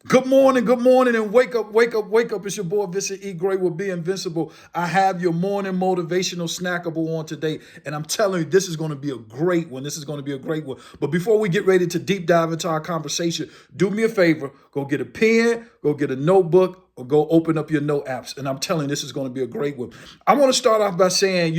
Good morning, and wake up, wake up, wake up. It's your boy Vincent E. Gray with Be Invincible. I have your morning motivational snackable on today, and I'm telling you, this is going to be a great one. This is going to be a great one. But before we get ready to deep dive into our conversation, do me a favor, go get a pen, go get a notebook, or go open up your note apps. And I'm telling you, this is going to be a great one. I want to start off by saying,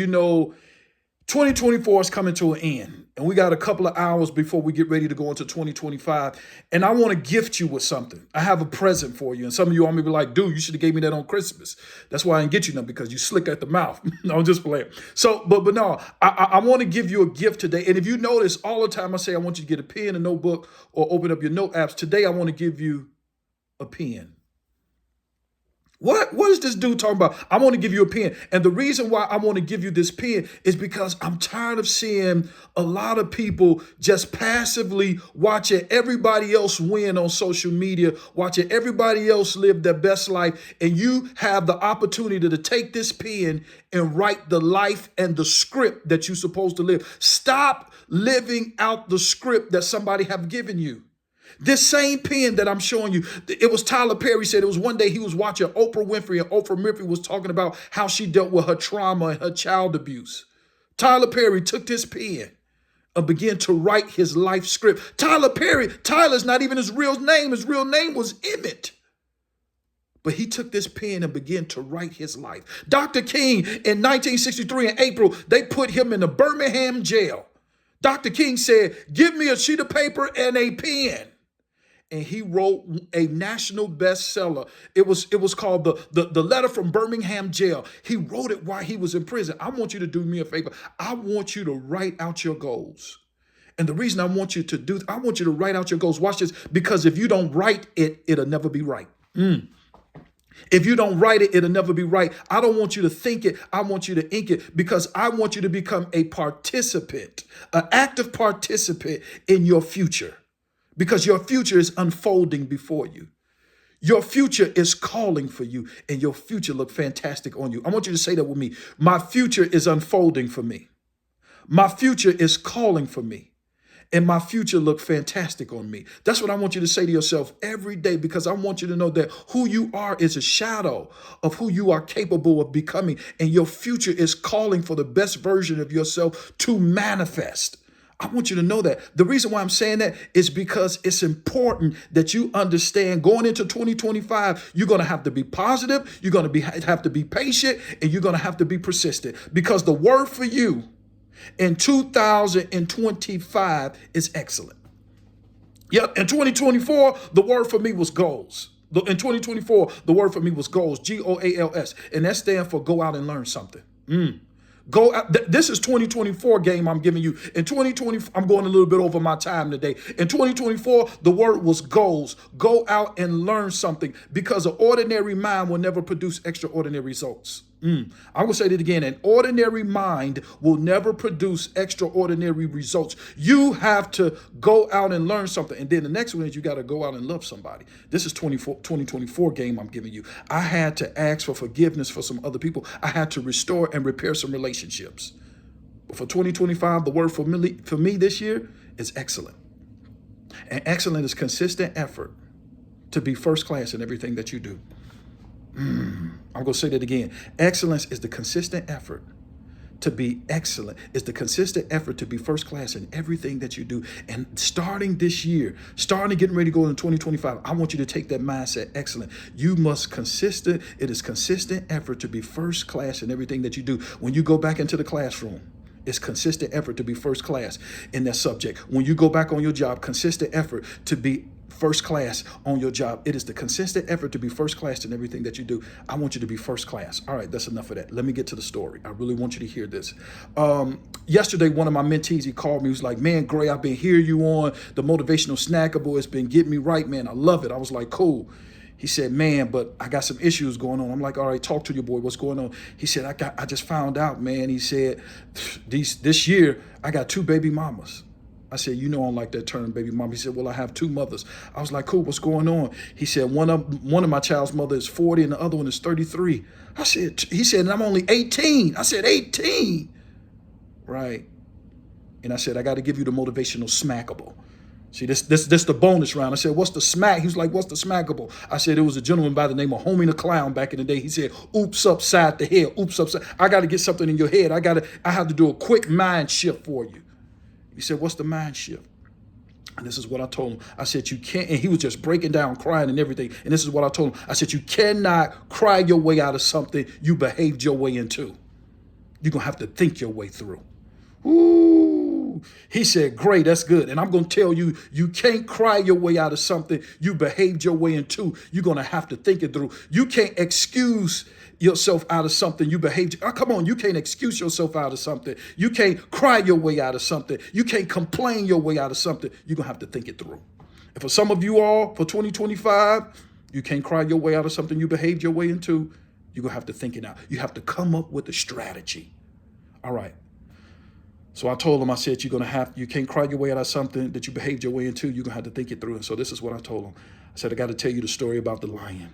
2024 is coming to an end, and we got a couple of hours before we get ready to go into 2025. And I want to gift you with something. I have a present for you. And some of you all may be like, dude, you should have gave me that on Christmas. That's why I didn't get you none, because you slick at the mouth. No, I'm just playing. So, but no, I want to give you a gift today. And if you notice, all the time I say I want you to get a pen, a notebook, or open up your note apps. Today I want to give you a pen. What is this dude talking about? I want to give you a pen. And the reason why I want to give you this pen is because I'm tired of seeing a lot of people just passively watching everybody else win on social media, watching everybody else live their best life. And you have the opportunity to take this pen and write the life and the script that you're supposed to live. Stop living out the script that somebody have given you. This same pen that I'm showing you, it was Tyler Perry said it was one day he was watching Oprah Winfrey, and Oprah Winfrey was talking about how she dealt with her trauma and her child abuse. Tyler Perry took this pen and began to write his life script. Tyler's not even his real name. His real name was Emmett. But he took this pen and began to write his life. Dr. King in 1963 in April, they put him in the Birmingham jail. Dr. King said, "Give me a sheet of paper and a pen." And he wrote a national bestseller. It was called the Letter from Birmingham Jail. He wrote it while he was in prison. I want you to do me a favor. I want you to write out your goals. And the reason I want you to write out your goals. Watch this, because if you don't write it, it'll never be right. If you don't write it, it'll never be right. I don't want you to think it. I want you to ink it, because I want you to become a participant, an active participant in your future. Because your future is unfolding before you. Your future is calling for you, and your future look fantastic on you. I want you to say that with me. My future is unfolding for me. My future is calling for me, and my future look fantastic on me. That's what I want you to say to yourself every day, because I want you to know that who you are is a shadow of who you are capable of becoming, and your future is calling for the best version of yourself to manifest. I want you to know that. The reason why I'm saying that is because it's important that you understand going into 2025, you're going to have to be positive, you're going to have to be patient, and you're going to have to be persistent, because the word for you in 2025 is excellent. Yep, in 2024, the word for me was goals. In 2024, the word for me was goals, GOALS, and that stands for go out and learn something. Go out. This is 2024 game I'm giving you. In 2020, I'm going a little bit over my time today. In 2024, the word was goals. Go out and learn something, because an ordinary mind will never produce extraordinary results. I'm going to say that again. An ordinary mind will never produce extraordinary results. You have to go out and learn something. And then the next one is you got to go out and love somebody. This is 2024 game I'm giving you. I had to ask for forgiveness for some other people. I had to restore and repair some relationships. But for 2025, the word for me this year is excellent. And excellent is consistent effort to be first class in everything that you do. I'm going to say that again. Excellence is the consistent effort to be excellent. It's the consistent effort to be first class in everything that you do. And starting this year, getting ready to go into 2025, I want you to take that mindset, excellent. It is consistent effort to be first class in everything that you do. When you go back into the classroom, it's consistent effort to be first class in that subject. When you go back on your job, consistent effort to be first class on your job. It is the consistent effort to be first class in everything that you do. I want you to be first class. All right, that's enough of that. Let me get to the story. I really want you to hear this. Yesterday, one of my mentees, he called me. He was like, "Man, Gray, I've been hearing you on the Motivational Snackable. It's been getting me right, man. I love it." I was like, "Cool." He said, "Man, but I got some issues going on." I'm like, "All right, talk to your boy. What's going on?" He said, I just found out, man." He said, this year, I got 2 baby mamas." I said, "You know, I don't like that term, baby mama." He said, "Well, I have 2 mothers." I was like, "Cool, what's going on?" He said, one of my child's mother is 40 and the other one is 33. He said, "And I'm only 18. I said, 18. Right. And I said, "I got to give you the motivational smackable." See, this the bonus round. I said, what's the smack? He was like, what's the smackable? I said, it was a gentleman by the name of Homie the Clown back in the day. He said, oops upside the head, oops upside. I got to get something in your head. I have to do a quick mind shift for you. He said, what's the mind shift? And this is what I told him. I said, you can't, and he was just breaking down, crying and everything. And this is what I told him. I said, you cannot cry your way out of something you behaved your way into. You're going to have to think your way through. Ooh. He said, great, that's good. And I'm going to tell you, you can't cry your way out of something you behaved your way into. You're going to have to think it through. You can't excuse yourself out of something you behaved. Oh, come on, you can't excuse yourself out of something. You can't cry your way out of something. You can't complain your way out of something. You're going to have to think it through. And for some of you all, for 2025, you can't cry your way out of something you behaved your way into. You're going to have to think it out. You have to come up with a strategy. All right. So I told him, I said, you can't cry your way out of something that you behaved your way into. You're going to have to think it through. And so this is what I told him. I said, I got to tell you the story about the lion.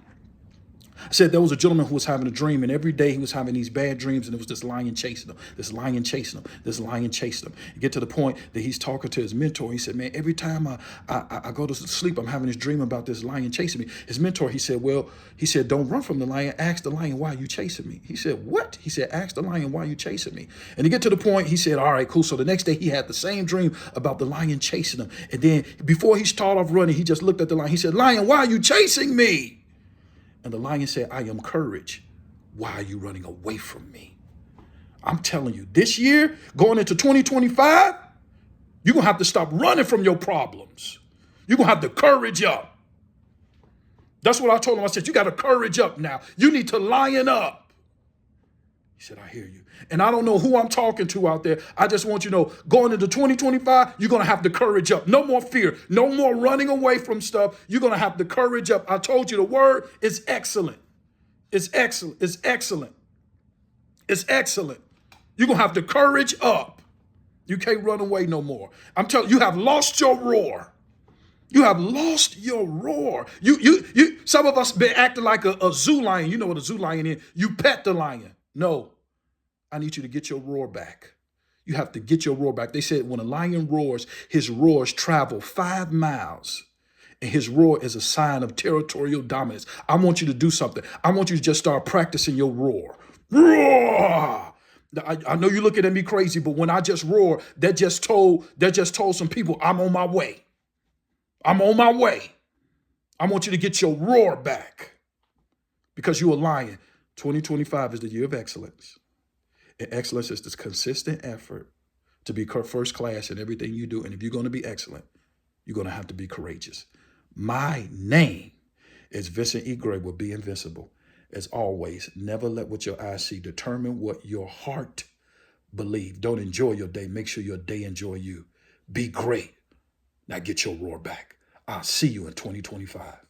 I said there was a gentleman who was having a dream, and every day he was having these bad dreams, and it was this lion chasing him, this lion chasing him, this lion chasing him. You get to the point that he's talking to his mentor. He said, man, every time I go to sleep, I'm having this dream about this lion chasing me. His mentor, he said, don't run from the lion. Ask the lion, why are you chasing me? He said, what? He said, ask the lion, why are you chasing me? And to get to the point, he said, all right, cool. So the next day he had the same dream about the lion chasing him. And then before he started off running, he just looked at the lion. He said, lion, why are you chasing me? And the lion said, I am courage. Why are you running away from me? I'm telling you, this year, going into 2025, you're going to have to stop running from your problems. You're going to have to courage up. That's what I told him. I said, you got to courage up now. You need to lion up. He said, I hear you. And I don't know who I'm talking to out there. I just want you to know, going into 2025, you're going to have to courage up. No more fear. No more running away from stuff. You're going to have to courage up. I told you the word is excellent. It's excellent. It's excellent. It's excellent. You're going to have to courage up. You can't run away no more. I'm telling you, you have lost your roar. You have lost your roar. Some of us been acting like a zoo lion. You know what a zoo lion is. You pet the lion. No. I need you to get your roar back. You have to get your roar back. They said when a lion roars, his roars travel 5 miles. And his roar is a sign of territorial dominance. I want you to do something. I want you to just start practicing your roar. Roar! I know you're looking at me crazy, but when I just roar, that just told some people I'm on my way. I'm on my way. I want you to get your roar back because you're a lion. 2025 is the year of excellence. And excellence is this consistent effort to be first class in everything you do. And if you're going to be excellent, you're going to have to be courageous. My name is Vincent E. Gray with Be Invincible. As always, never let what your eyes see determine what your heart believe. Don't enjoy your day. Make sure your day enjoy you. Be great. Now get your roar back. I'll see you in 2025.